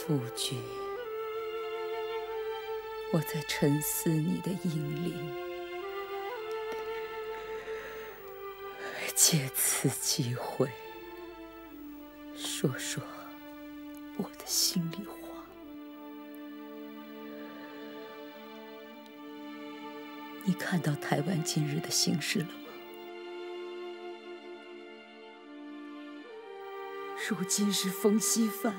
夫君，我在沉思你的英灵，借此机会说说我的心里话。你看到台湾今日的形势了吗？如今是冯锡范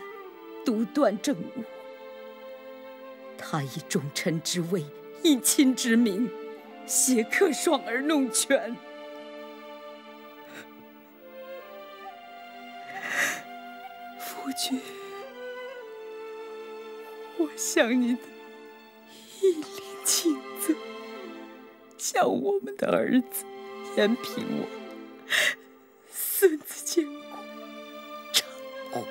独断政务，他以重臣之位，以亲之名，挟客双而弄权。夫君，我向你的一领请责，将我们的儿子延平王、孙子坚固长护。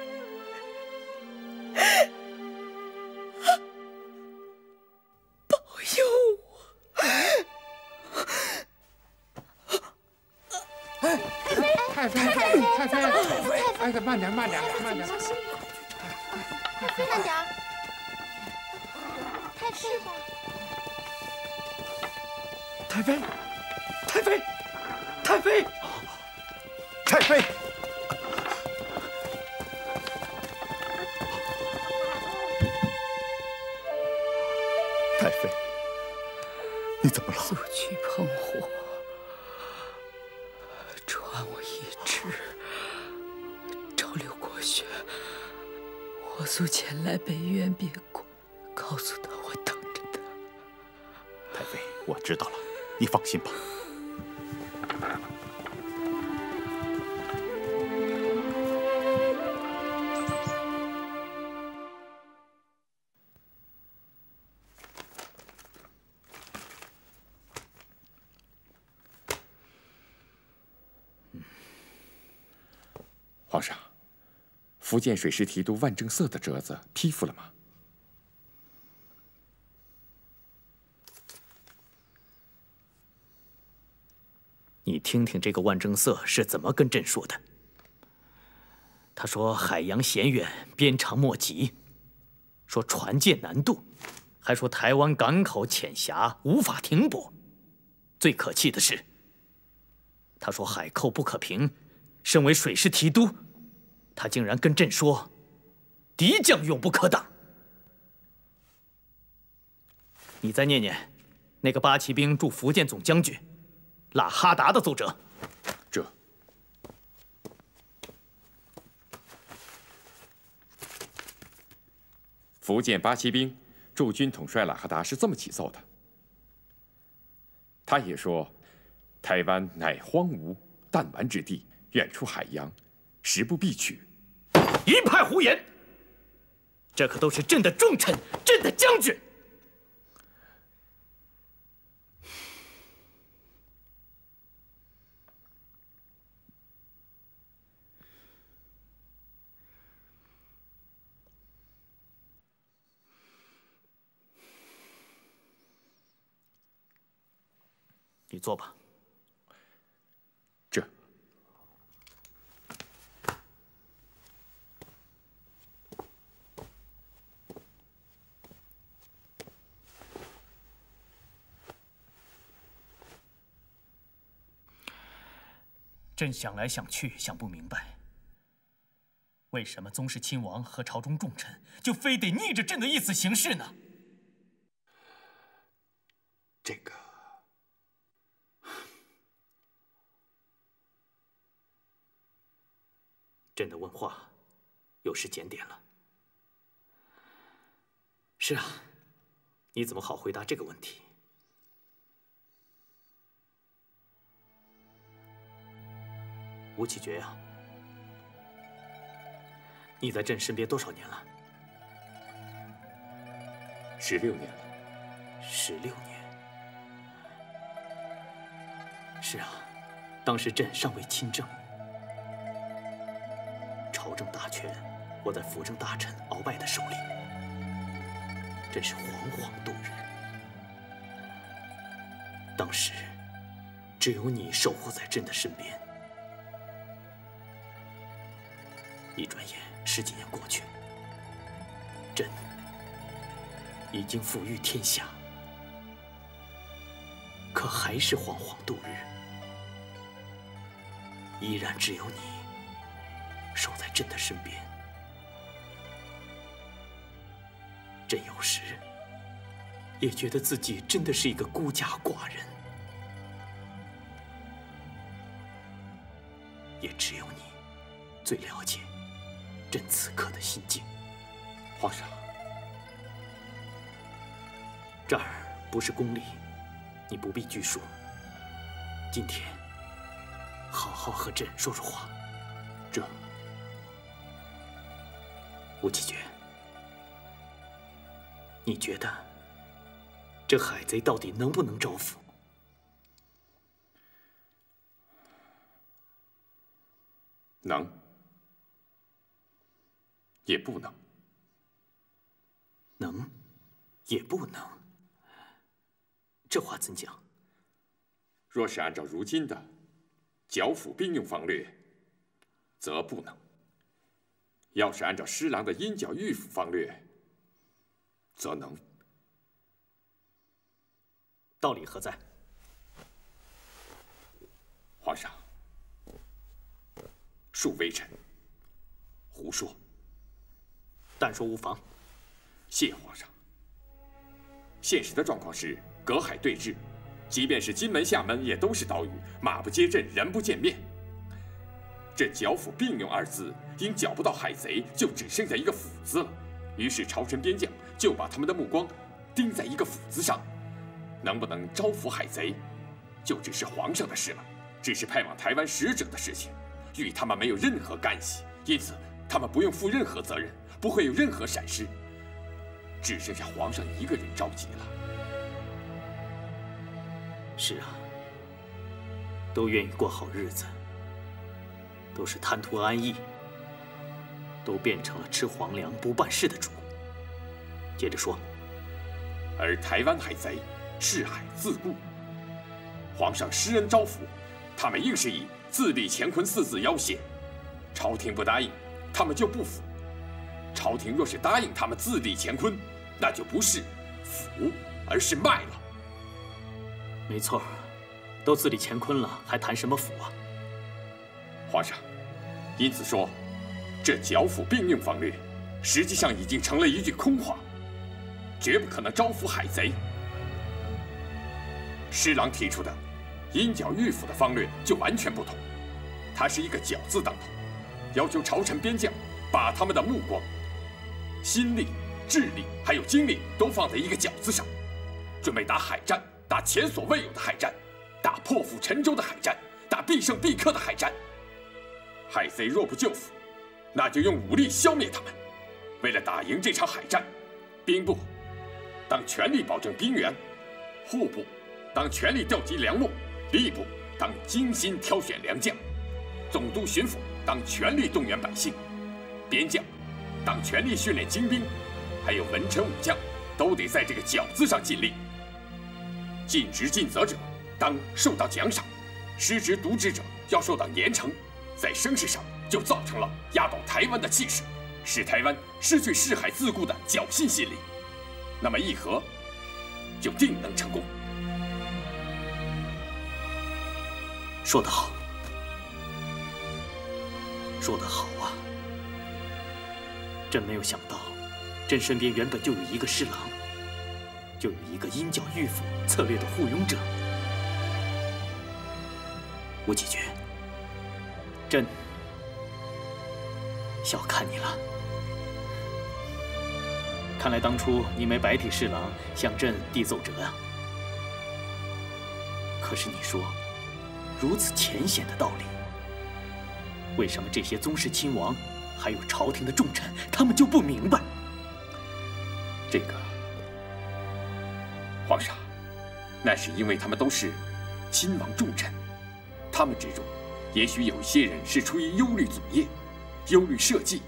太妃，哎，慢点，慢点。慢点，太妃吧。太妃，太妃，你怎么了？速去烹火，传我一旨，召刘国学，火速前来北苑别馆，告诉他我等着他。太妃，我知道了，你放心吧。皇上，福建水师提督万正色的折子批复了吗？你听听这个万正色是怎么跟朕说的。他说海洋险远，边长莫及，说船舰难渡，还说台湾港口浅狭，无法停泊。最可气的是，他说海寇不可平。身为水师提督，他竟然跟朕说，敌将永不可挡。你再念念那个八旗兵驻福建总将军喇哈达的奏折。这福建八旗兵驻军统帅喇哈达是这么起奏的。他也说，台湾乃荒芜弹丸之地。远出海洋，时不必取。一派胡言！这可都是朕的重臣，朕的将军。你坐吧。这。朕想来想去，想不明白，为什么宗室亲王和朝中重臣就非得逆着朕的意思行事呢？这个，朕的问话有失检点了。是啊，你怎么好回答这个问题？吴启觉呀，你在朕身边多少年了？16年了。16年。是啊，当时朕尚未亲政，朝政大权握在辅政大臣鳌拜的手里，真是惶惶度日。当时只有你守护在朕的身边。一转眼10几年过去，朕已经抚育天下，可还是惶惶度日。依然只有你守在朕的身边。朕有时也觉得自己真的是一个孤家寡人，也只有你最了解朕此刻的心境。皇上，这儿不是宫里，你不必拘束。今天好好和朕说说话。这，吴启觉，你觉得这海贼到底能不能招抚？能，也不能。能，也不能。这话怎讲？若是按照如今的剿抚并用方略，则不能；要是按照施琅的因剿御抚方略，则能。道理何在？皇上，恕微臣胡说。但说无妨。谢皇上。现实的状况是隔海对峙，即便是金门、厦门，也都是岛屿，马不接阵，人不见面。这剿抚并用二字，因剿不到海贼，就只剩下一个抚字了。于是朝臣边将就把他们的目光盯在一个抚字上，能不能招抚海贼，就只是皇上的事了，只是派往台湾使者的事情，与他们没有任何干系，因此他们不用负任何责任，不会有任何闪失。只剩下皇上一个人着急了。是啊，都愿意过好日子，都是贪图安逸，都变成了吃皇粮不办事的主。接着说。而台湾海贼视海自固，皇上施恩招抚，他们硬是以自立乾坤4字要挟，朝廷不答应，他们就不服。朝廷若是答应他们自立乾坤，那就不是抚，而是卖了。没错，都自立乾坤了，还谈什么抚啊？皇上，因此说，这剿抚并用方略，实际上已经成了一句空话，绝不可能招抚海贼。施琅提出的因剿御抚的方略就完全不同，他是一个剿字当头，要求朝臣边将把他们的目光、心力、智力还有精力都放在一个剿字上，准备打海战，打前所未有的海战，打破釜沉舟的海战，打必胜必克的海战。海贼若不救抚，那就用武力消灭他们。为了打赢这场海战，兵部当全力保证兵源，户部当全力调集粮秣，吏部当精心挑选良将，总督巡抚当全力动员百姓，边将当全力训练精兵，还有文臣武将都得在这个剿字上尽力。尽职尽责者当受到奖赏，失职渎职者要受到严惩。在声势上就造成了压倒台湾的气势，使台湾失去视海自固的侥幸心理。那么议和就定能成功。说得好，说得好啊！朕没有想到，朕身边原本就有一个施琅，就有一个因剿御抚策略的护庸者。吴启觉，朕小看你了。看来当初你没白替侍郎向朕递奏折啊。可是你说，如此浅显的道理，为什么这些宗室亲王，还有朝廷的重臣，他们就不明白？这个，皇上，那是因为他们都是亲王重臣，他们之中，也许有些人是出于忧虑祖业、忧虑社稷，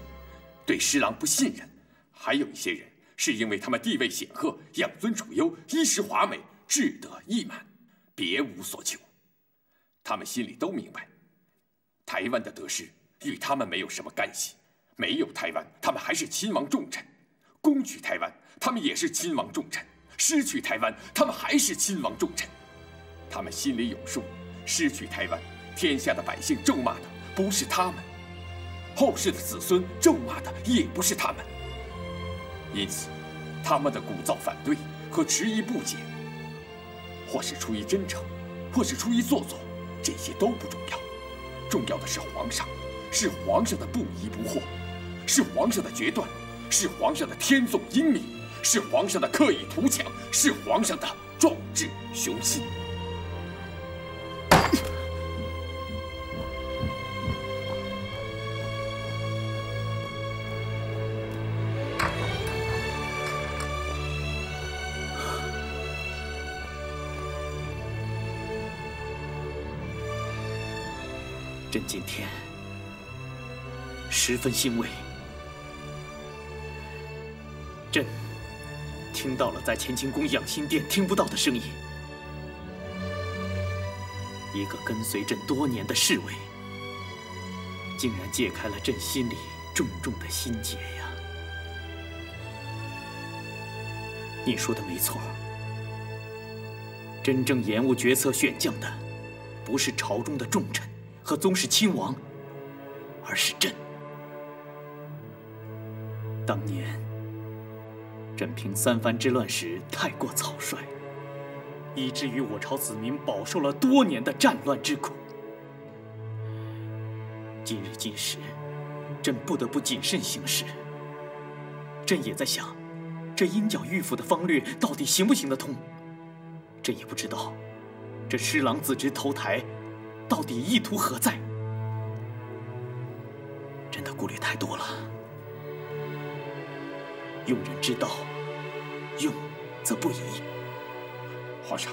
对施琅不信任；还有一些人是因为他们地位显赫、养尊处优、衣食华美、志得意满，别无所求。他们心里都明白，台湾的得失与他们没有什么干系。没有台湾，他们还是亲王重臣；攻取台湾，他们也是亲王重臣；失去台湾，他们还是亲王重臣。他们心里有数，失去台湾，天下的百姓咒骂的不是他们，后世的子孙咒骂的也不是他们。因此，他们的鼓噪反对和迟疑不解，或是出于真诚，或是出于做作，这些都不重要。重要的是皇上，是皇上的不疑不惑，是皇上的决断，是皇上的天纵英明，是皇上的刻意图强，是皇上的壮志雄心。朕今天十分欣慰，朕听到了在乾清宫养心殿听不到的声音。一个跟随朕多年的侍卫，竟然解开了朕心里重重的心结呀！你说的没错，真正延误决策选将的，不是朝中的重臣和宗室亲王，而是朕。当年，朕平三藩之乱时太过草率，以至于我朝子民饱受了多年的战乱之苦。今日今时，朕不得不谨慎行事。朕也在想，这鹰角御府的方略到底行不行得通？朕也不知道，这施琅自知投台，到底意图何在？朕的顾虑太多了。用人之道，用则不疑。皇上，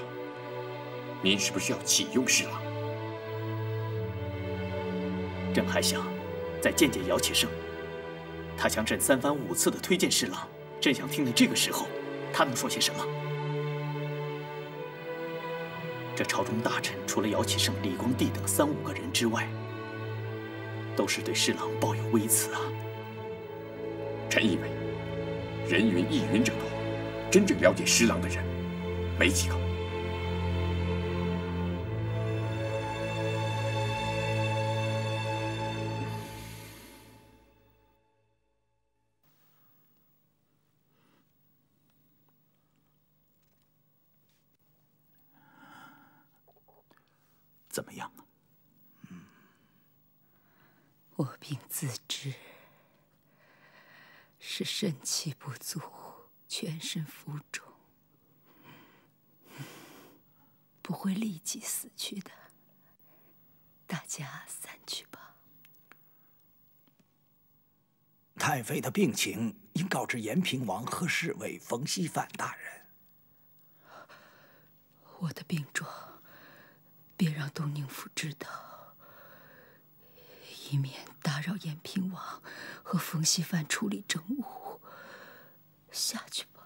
您是不是要启用施琅？朕还想再见见姚启圣，他向朕三番五次的推荐施琅，朕想听听这个时候他能说些什么。这朝中大臣除了姚启圣、李光地等3、5个人之外，都是对施琅抱有微词啊。臣以为，人云亦云者多，真正了解施琅的人没几个。怎么样？我病自知，是肾气不足，全身浮肿，不会立即死去的。大家散去吧。太妃的病情应告知延平王和侍卫冯锡范大人。我的病状，别让东宁府知道，以免打扰延平王和冯锡范处理政务。下去吧。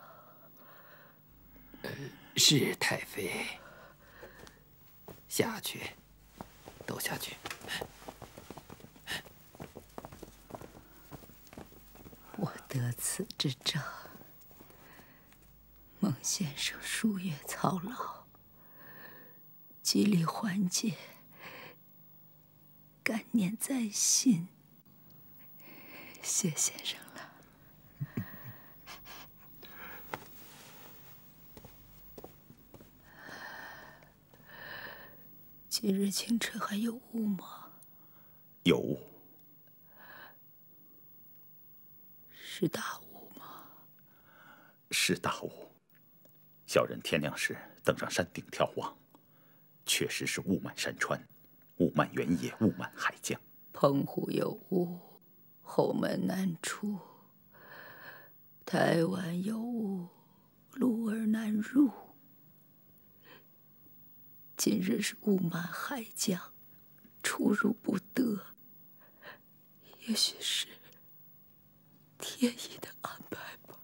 是太妃。下去，都下去。我得此之症，孟先生数月操劳，极力缓解，感念在心。谢先生了。今日清晨还有雾吗？有雾。是大雾吗？是大雾。小人天亮时登上山顶眺望，确实是雾满山川，雾满原野，雾满海疆。澎湖有雾，后门难出；台湾有雾，路儿难入。今日是雾满海疆，出入不得。也许是天意的安排吧。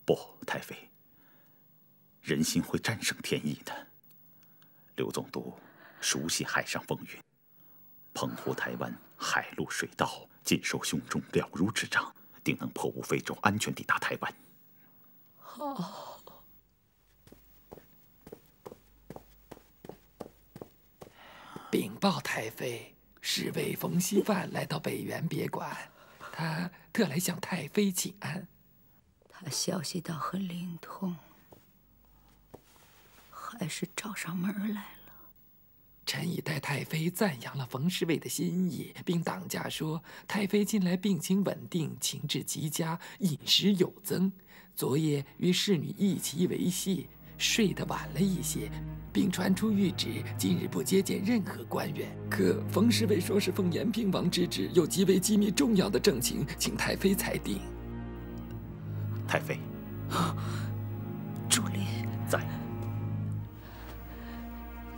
不，太妃，人心会战胜天意的。刘总督熟悉海上风云，澎湖、台湾海陆水道尽受胸中了如指掌，定能破雾飞舟，安全抵达台湾。好。禀报太妃，侍卫冯锡范来到北园别馆，他特来向太妃请安。他消息倒很灵通，还是找上门来了。臣已代太妃赞扬了冯侍卫的心意，并挡驾说太妃近来病情稳定，情志极佳，饮食有增。昨夜与侍女一起维系，睡得晚了一些，并传出谕旨，今日不接见任何官员。可冯侍卫说是奉延平王之旨，有极为机密重要的政情，请太妃裁定。太妃，朱林在。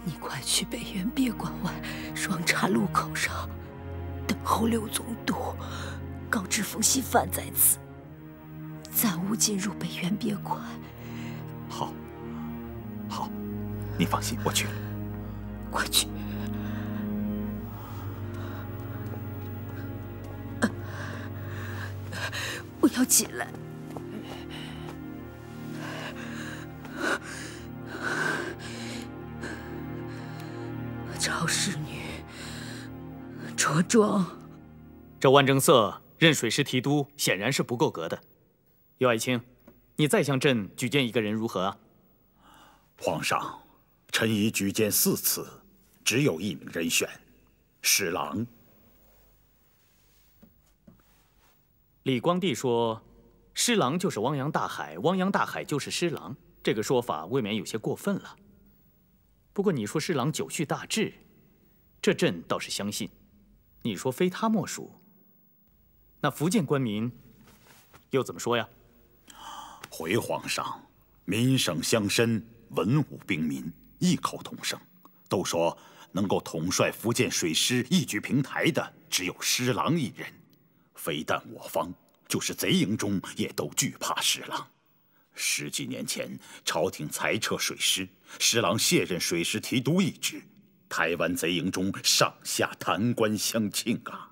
你快去北园别馆外双岔路口上等候刘总督，告知冯锡范在此，暂勿进入北园别馆。好，好，你放心，我去了。快去！我要起来。赵侍女，着装。这万正色任水师提督，显然是不够格的。尤爱卿，你再向朕举荐一个人如何啊？皇上，臣已举荐4次，只有1名人选，侍郎。李光地说，施琅就是汪洋大海，汪洋大海就是施琅，这个说法未免有些过分了。不过你说施琅久蓄大志，这朕倒是相信。你说非他莫属，那福建官民又怎么说呀？回皇上，民省乡绅、文武兵民异口同声，都说能够统帅福建水师一举平台的只有施琅一人。非但我方，就是贼营中也都惧怕施琅。10几年前，朝廷裁撤水师，施琅卸任水师提督一职，台湾贼营中上下弹冠相庆啊！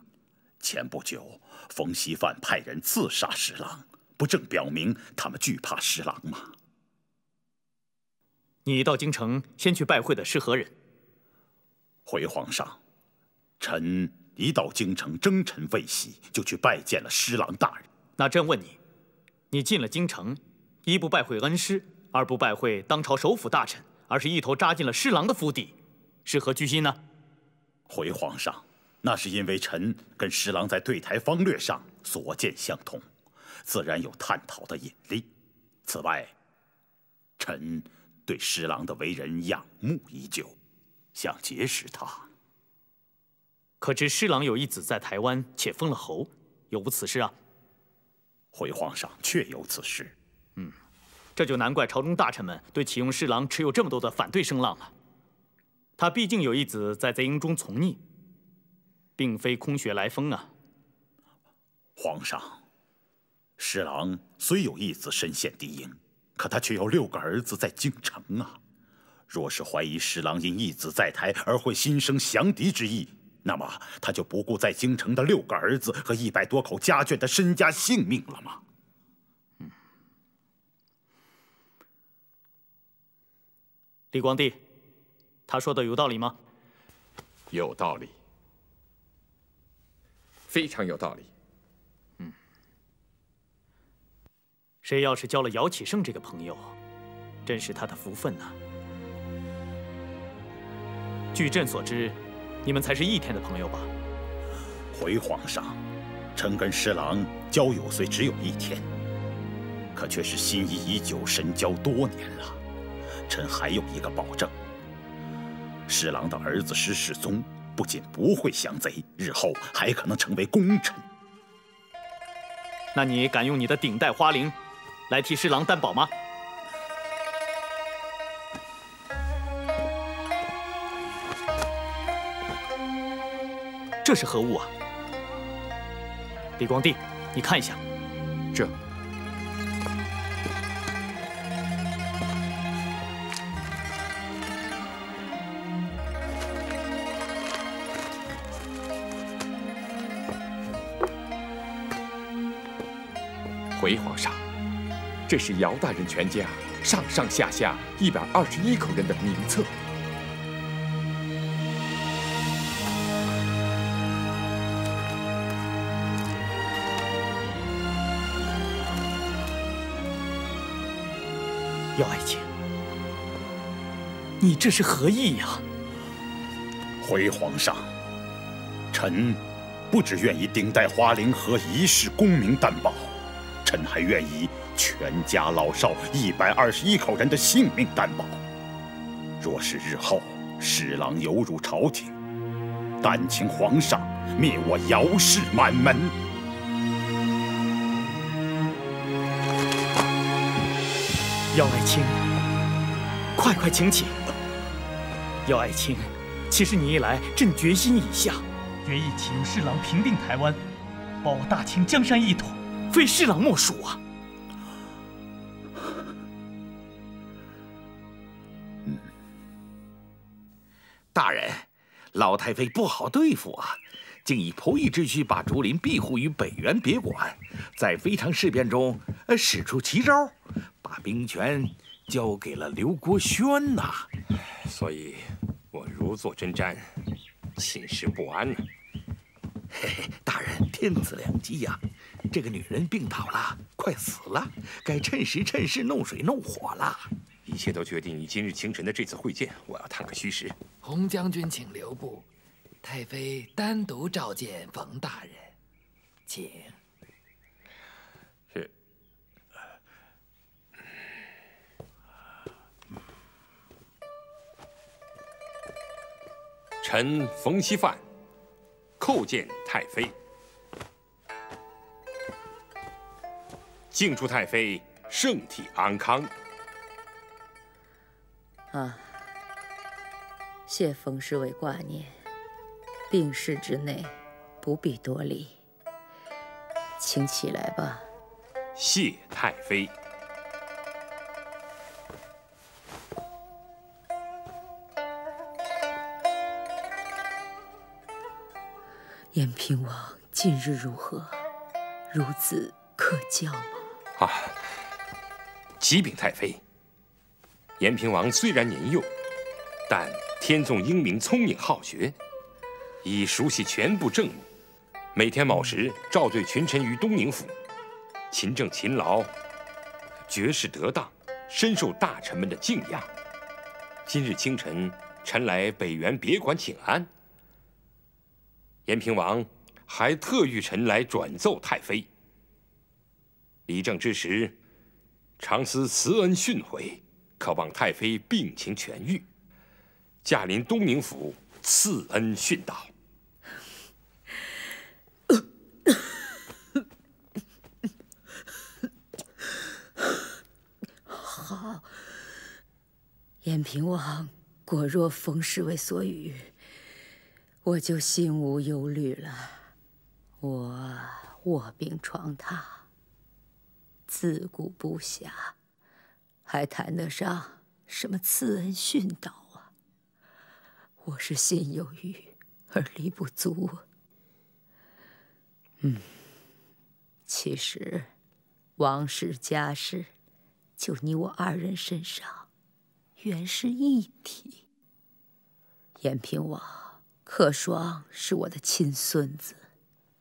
前不久，冯锡范派人刺杀施琅，不正表明他们惧怕施琅吗？你到京城先去拜会的是何人？回皇上，臣一到京城征尘未息，就去拜见了施琅大人。那朕问你，你进了京城，一不拜会恩师，二不拜会当朝首辅大臣，而是一头扎进了施琅的府邸，是何居心呢？回皇上，那是因为臣跟施琅在对台方略上所见相同，自然有探讨的引力。此外，臣对施琅的为人仰慕已久，想结识他。可知施琅有一子在台湾，且封了侯，有无此事啊？回皇上，确有此事。这就难怪朝中大臣们对启用施琅持有这么多的反对声浪了。他毕竟有一子在贼营中从逆，并非空穴来风啊。皇上，施琅虽有一子身陷敌营，可他却有6个儿子在京城啊。若是怀疑施琅因一子在台而会心生降敌之意，那么他就不顾在京城的6个儿子和100多口家眷的身家性命了吗？李光地，他说的有道理吗？有道理，非常有道理。谁要是交了姚启圣这个朋友，真是他的福分呐。据朕所知，你们才是1天的朋友吧？回皇上，臣跟施琅交友虽只有1天，可可却是心仪已久、深交多年了。臣还有一个保证：侍郎的儿子施世宗不仅不会降贼，日后还可能成为功臣。那你敢用你的顶戴花翎来替侍郎担保吗？这是何物啊？李光地，你看一下。这。回皇上，这是姚大人全家上上下下121口人的名册。姚爱卿，你这是何意呀？回皇上，臣不只愿意顶戴花翎和一世功名担保，臣还愿意全家老少121口人的性命担保。若是日后侍郎有辱朝廷，但请皇上灭我姚氏满门。姚爱卿，快请起！姚爱卿，其实你一来，朕决心已下，决意请侍郎平定台湾，保大清江山一统，非侍郎莫属啊！大人，老太妃不好对付啊，竟以仆役之躯把竹林庇护于北原别馆，在非常事变中使出奇招，把兵权交给了刘国轩呐。所以，我如坐针毡，寝食不安呢。嘿嘿，大人天赐良机呀！这个女人病倒了，快死了，该趁时趁势弄水弄火了。一切都决定于今日清晨的这次会见，我要探个虚实。洪将军请留步，太妃单独召见冯大人，请。是。臣冯锡范叩见太妃，敬祝太妃圣体安康。啊，谢冯侍卫挂念，病逝之内，不必多礼，请起来吧。谢太妃。延平王近日如何？孺子可教吗？啊，启禀太妃。延平王虽然年幼，但天纵英明，聪颖好学，已熟悉全部政务。每天卯时召对群臣于东宁府，勤政勤劳，绝事得当，深受大臣们的敬仰。今日清晨，臣来北原别馆请安，延平王还特谕臣来转奏太妃。理政之时，常思慈恩训诲，渴望太妃病情痊愈，驾临东宁府赐恩训导。好，延平王果若冯侍卫所语，我就心无忧虑了。我卧病床榻，自顾不暇，还谈得上什么赐恩训导啊？我是心有余而力不足。其实王室家事，就你我二人身上，原是一体。延平王客双是我的亲孙子，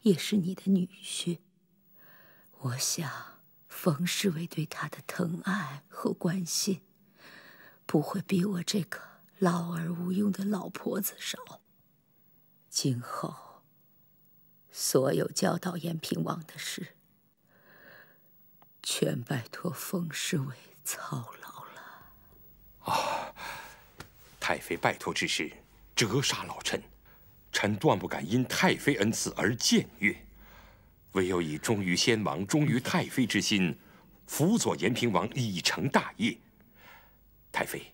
也是你的女婿。我想冯侍卫对他的疼爱和关心，不会比我这个老而无用的老婆子少。今后所有教导延平王的事，全拜托冯侍卫操劳了。啊，太妃拜托之事，折杀老臣，臣断不敢因太妃恩赐而僭越，唯有以忠于先王、忠于太妃之心，辅佐延平王以成大业。太妃，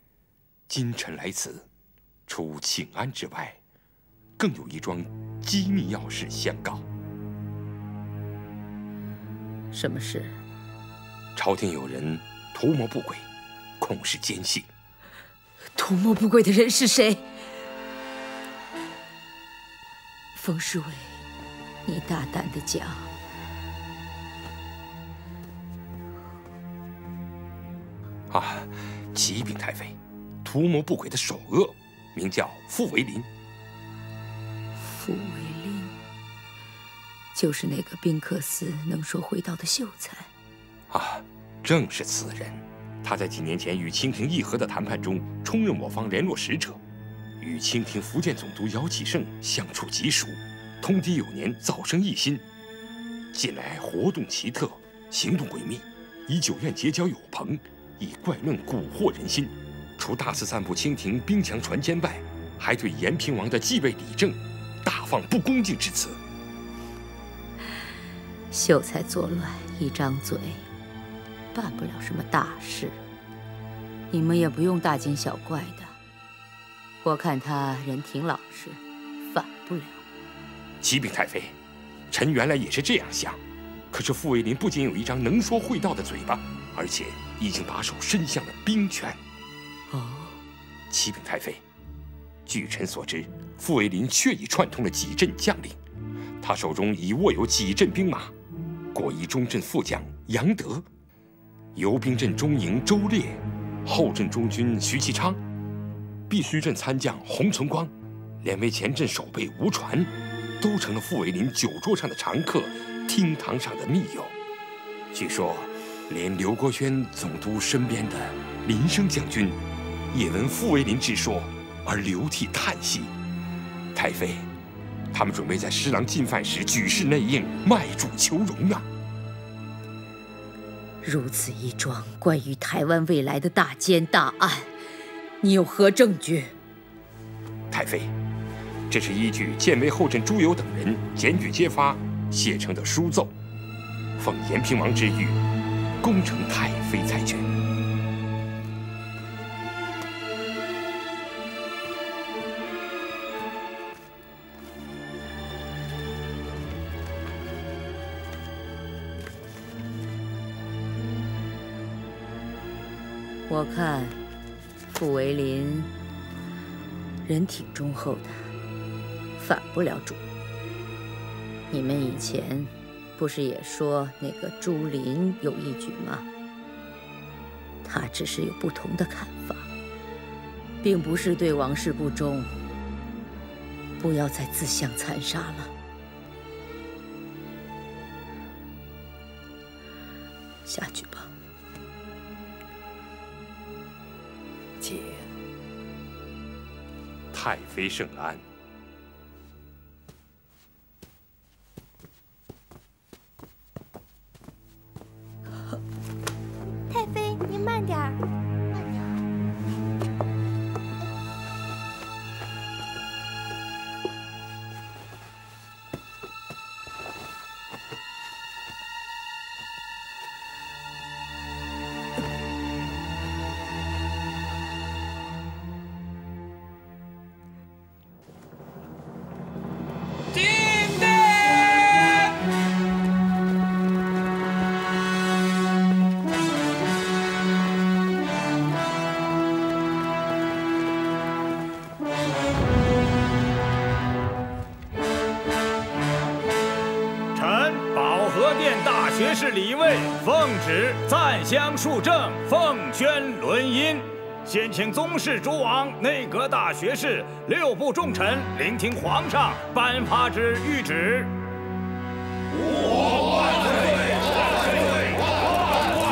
今臣来此，除请安之外，更有一桩机密要事相告。什么事？朝廷有人图谋不轨，恐是奸细。图谋不轨的人是谁？冯侍卫，你大胆地讲。啊，启禀太妃，图谋不轨的首恶名叫傅维林。傅维林，就是那个宾客司能说会道的秀才。啊，正是此人。他在几年前与清廷议和的谈判中，充任我方联络使者，与清廷福建总督姚启圣相处极熟，通敌有年，早生异心。近来活动奇特，行动诡秘，以酒宴结交友朋，以怪论蛊惑人心。除大肆散布清廷兵强船坚外，还对延平王的继位理政大放不恭敬之词。秀才作乱，一张嘴，办不了什么大事。你们也不用大惊小怪的。我看他人挺老实，反不了。启禀太妃，臣原来也是这样想，可是傅维林不仅有一张能说会道的嘴巴，而且已经把手伸向了兵权。哦，启禀太妃，据臣所知，傅维林确已串通了几镇将领，他手中已握有几镇兵马：果宜中镇副将杨德，游兵镇中营周烈，后镇中军徐其昌，必须镇参将洪存光，连为前镇守备吴传，都成了傅维林酒桌上的常客，厅堂上的密友。据说，连刘国轩总督身边的林升将军，也闻傅维林之说而流涕叹息。太妃，他们准备在施琅进犯时举事内应，卖主求荣啊！如此一桩关于台湾未来的大奸大案，你有何证据？太妃，这是依据建威后镇朱友等人检举揭发写成的书奏，奉延平王之谕，恭承太妃裁决。我看傅维林人挺忠厚的，反不了主。你们以前不是也说那个朱林有义举吗？他只是有不同的看法，并不是对王室不忠。不要再自相残杀了。下去吧。姐，太妃圣安。太妃，您慢点儿。学士李卫奉旨赞襄述政，奉宣伦音。先请宗室诸王、内阁大学士、6部重臣聆听皇上颁发之谕旨。吾皇万岁！万岁！万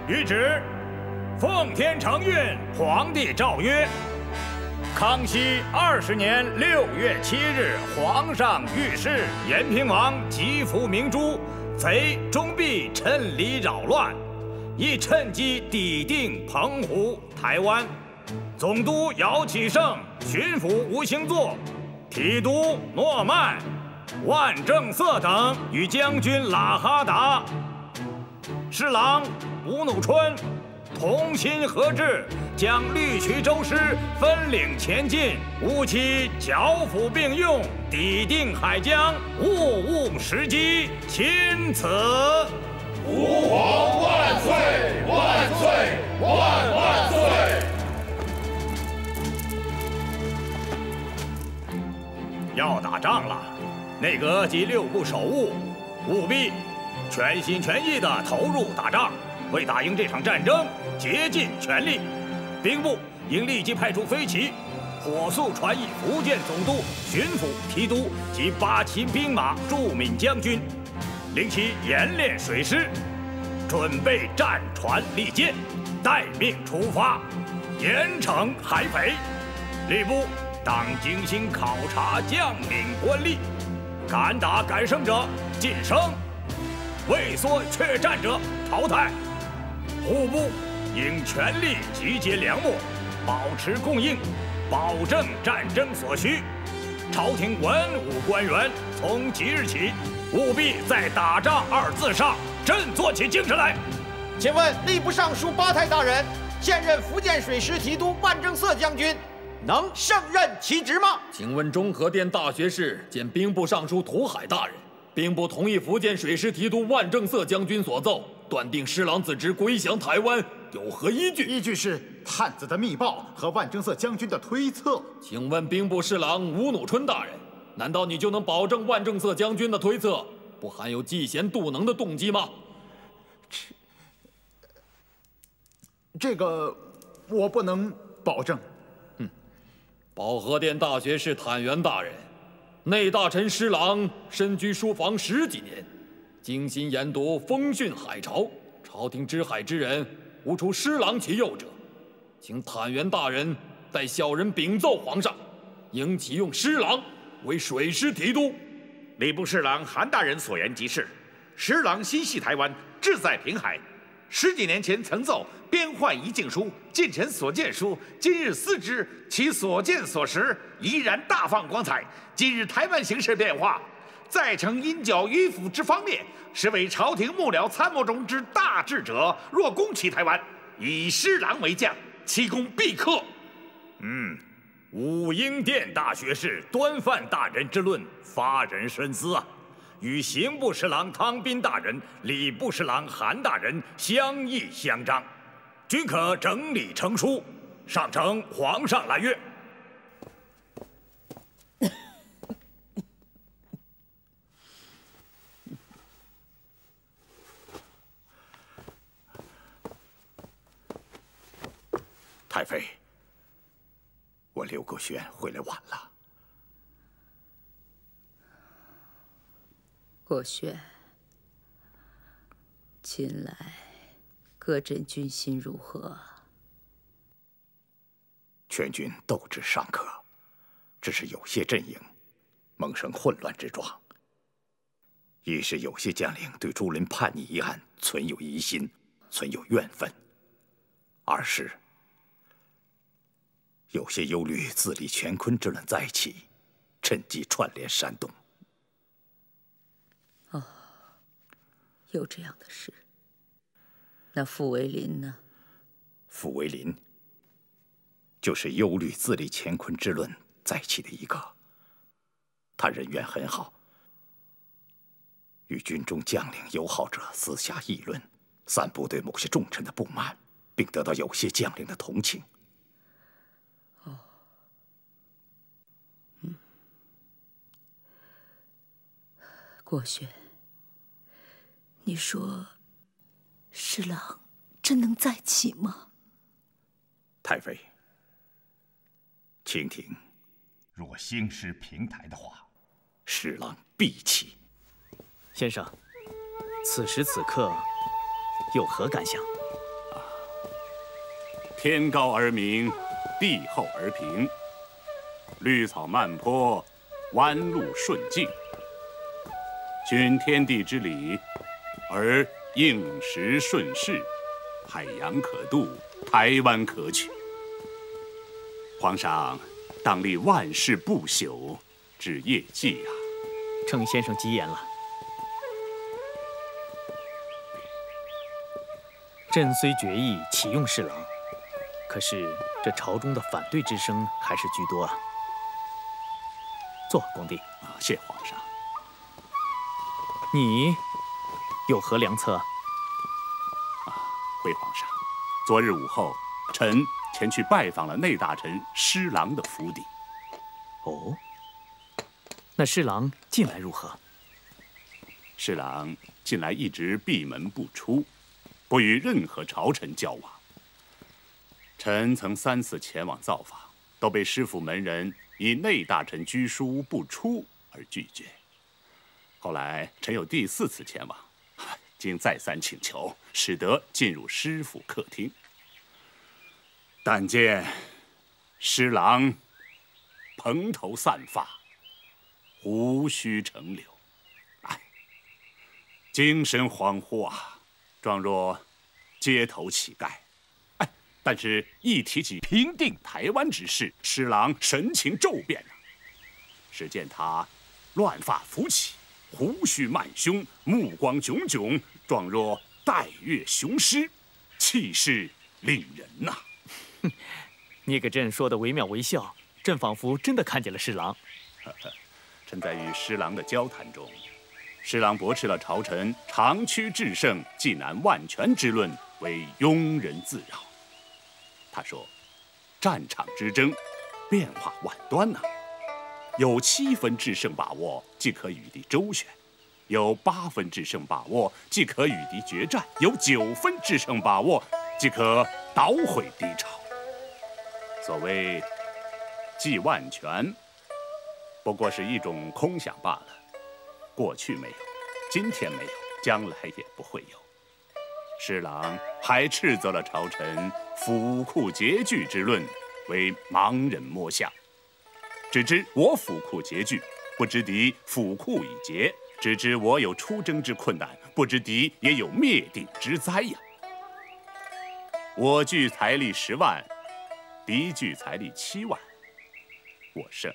岁！谕旨：奉天承运，皇帝诏曰：康熙20年6月7日，皇上御示，延平王即服明珠，贼终必趁离扰乱，亦趁机抵定澎湖、台湾。总督姚启圣、巡抚吴兴作、提督诺曼、万正色等与将军喇哈达、侍郎吴努春同心合制，将绿渠州师分领前进，务期剿抚并用，抵定海疆，务务时机。钦此。吾皇万岁！万岁！万万岁！要打仗了，内阁及6部首务务必全心全意地投入打仗，为打赢这场战争竭尽全力。兵部应立即派出飞骑，火速传译福建总督、巡抚、提督及8旗兵马驻闽将军，令其演练水师，准备战船利舰，待命出发，严惩海匪。吏部当精心考察将领官吏，敢打敢胜者晋升，畏缩怯战者淘汰。户部应全力集结粮秣，保持供应，保证战争所需。朝廷文武官员从即日起，务必在打仗2字上振作起精神来。请问吏部尚书巴泰大人，现任福建水师提督万正色将军能胜任其职吗？请问中和殿大学士兼兵部尚书涂海大人，兵部同意福建水师提督万正色将军所奏，断定施琅子侄归降台湾，有何依据？依据是探子的密报和万正色将军的推测。请问兵部侍郎吴努春大人，难道你就能保证万正色将军的推测不含有嫉贤妒能的动机吗？这个我不能保证。保和殿大学士坦元大人，内大臣施琅身居书房10几年，精心研读风训海潮，朝廷知海之人无除施琅其右者，请坦元大人代小人禀奏皇上，应启用施琅为水师提督。礼部侍郎韩大人所言极是，施琅心系台湾，志在平海。10几年前曾奏边患一境书，近臣所见书，今日思之，其所见所识依然大放光彩。今日台湾形势变化，再承因剿迂腐之方面，实为朝廷幕僚参谋中之大智者。若攻其台湾，以施琅为将，其功必克。武英殿大学士端范大人之论发人深思啊，与刑部侍郎汤斌大人、礼部侍郎韩大人相议相彰，均可整理成书，上呈皇上来阅。太妃，我刘国轩回来晚了。国轩，近来各镇军心如何？全军斗志尚可，只是有些阵营萌生混乱之状。一是有些将领对朱林叛逆一案存有疑心，存有怨愤；二是有些忧虑自立乾坤之乱再起，趁机串联煽动。有这样的事。那傅维林呢？傅维林就是忧虑自立乾坤之论再起的一个。他人缘很好，与军中将领友好者私下议论，散布对某些重臣的不满，并得到有些将领的同情。国轩，你说施琅真能再起吗？太妃，清廷若兴师平台的话，施琅必起。先生，此时此刻有何感想？天高而明，地厚而平，绿草漫坡，弯路顺境。均天地之理，而应时顺势，海洋可渡，台湾可取。皇上当立万世不朽之业绩啊！程先生吉言了。朕虽决意启用侍郎，可是这朝中的反对之声还是居多啊。坐，光帝。谢皇上。你有何良策？回皇上，昨日午后，臣前去拜访了内大臣施琅的府邸。哦，那施琅近来如何？施琅近来一直闭门不出，不与任何朝臣交往。臣曾3次前往造访，都被师府门人以内大臣居书不出而拒绝。后来臣有第4次前往，经再三请求，使得进入师府客厅。但见施琅蓬头散发，胡须成绺，精神恍惚啊，状若街头乞丐。但是，一提起平定台湾之事，施琅神情骤变啊！只见他乱发浮起，胡须漫胸，目光炯炯，状若带月雄狮，气势令人呐！你给朕说的惟妙惟肖，朕仿佛真的看见了施琅。臣在与施琅的交谈中，施琅驳斥了朝臣长驱制胜、济南万全之论为庸人自扰。他说：“战场之争，变化万端呐。有7分制胜把握，即可与敌周旋；有8分制胜把握，即可与敌决战；有9分制胜把握，即可捣毁敌巢。所谓济万全，不过是一种空想罢了。过去没有，今天没有，将来也不会有。”施琅还斥责了朝臣府库拮据之论为盲人摸象，只知我府库拮据，不知敌府库已竭；只知我有出征之困难，不知敌也有灭顶之灾呀。我据财力10万，敌据财力7万，我胜；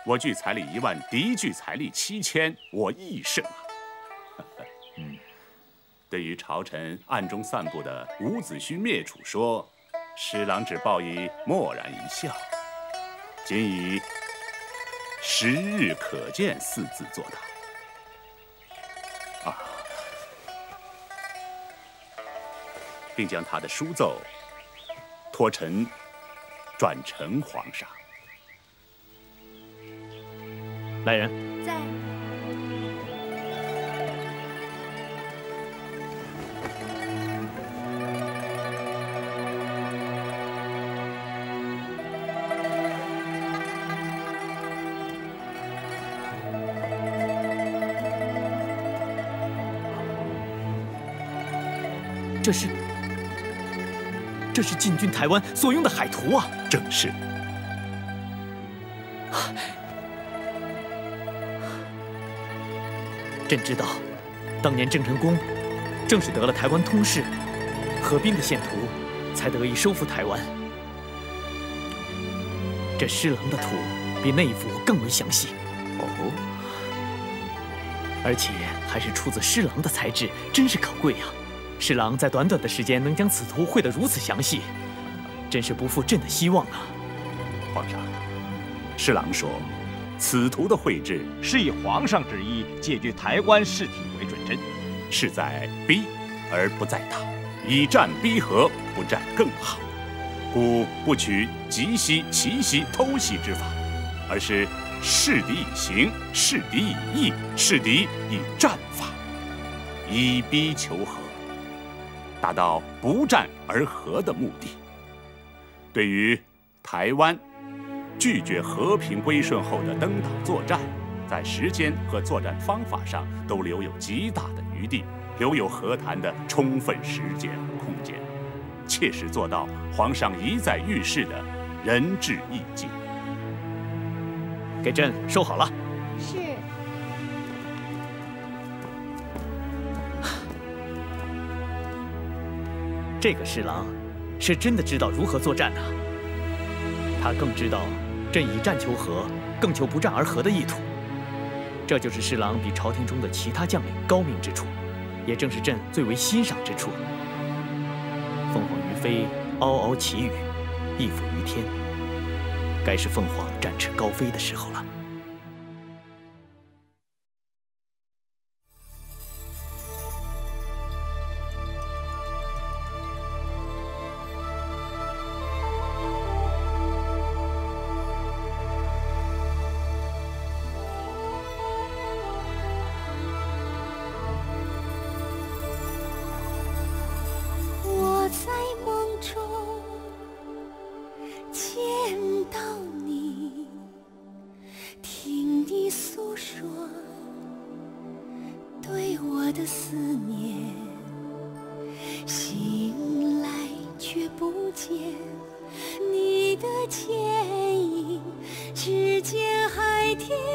我据财力1万，敌据财力7000，我亦胜啊。对于朝臣暗中散布的伍子胥灭楚说，施琅只报以默然一笑，仅以时日可见4字作答。并将他的书奏托臣转呈皇上。来人，在。这是进军台湾所用的海图啊！正是。朕知道，当年郑成功正是得了台湾通事、合兵的线图，才得以收复台湾。这施琅的图比那一幅更为详细。哦，而且还是出自施琅的才智，真是可贵啊！施琅在短短的时间能将此图绘得如此详细，真是不负朕的希望啊！皇上，施琅说，此图的绘制是以皇上之意借据台湾事体为准真，是在逼而不在打，以战逼和，不战更好。故不取急袭、奇袭、偷袭之法，而是示敌以刑，示敌以义，示敌以战法，以逼求和，达到不战而和的目的。对于台湾拒绝和平归顺后的登岛作战，在时间和作战方法上都留有极大的余地，留有和谈的充分时间和空间，切实做到皇上一再预示的仁至义尽。给朕收好了。是。这个侍郎是真的知道如何作战呐。他更知道朕以战求和，更求不战而和的意图。这就是侍郎比朝廷中的其他将领高明之处，也正是朕最为欣赏之处。凤凰于飞，嗷嗷其语，翼负于天，该是凤凰展翅高飞的时候了。你的倩影，只见海天。